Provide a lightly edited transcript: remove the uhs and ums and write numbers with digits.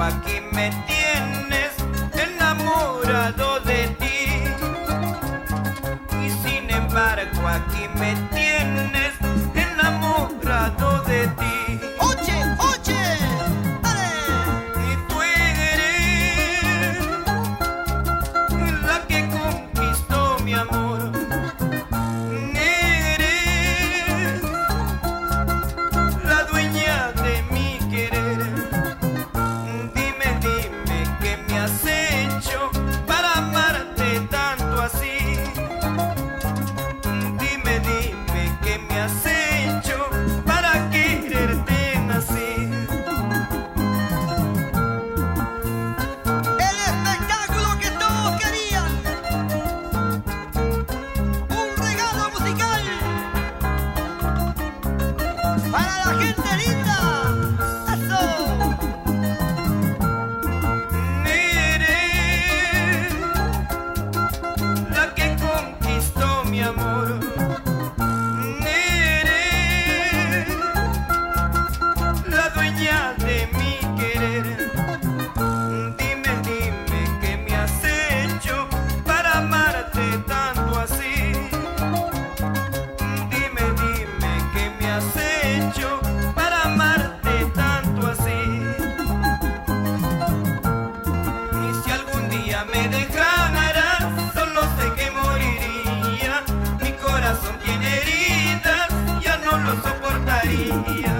aquí me tienes enamorado de ti. Y sin embargo aquí me tienes enamorado de ti. Oye, oye, dale. Y tú eres la que conquistó mi amor. Eres la dueña de mi querer. Dime, dime qué me has hecho para amarte tanto así. Dime, dime qué me has hecho para quererte así. El espectáculo que todos querían. Un regalo musical para la gente linda. ¡Eso! Eres la que conquistó mi amor. Eres la dueña de mi querer. Dime, dime qué me has hecho para amarte tanto así. Dime, dime qué me has hecho para amarte tanto así. Y si algún día me dejaras, solo sé que moriría. Mi corazón tiene heridas, ya no lo soportaría.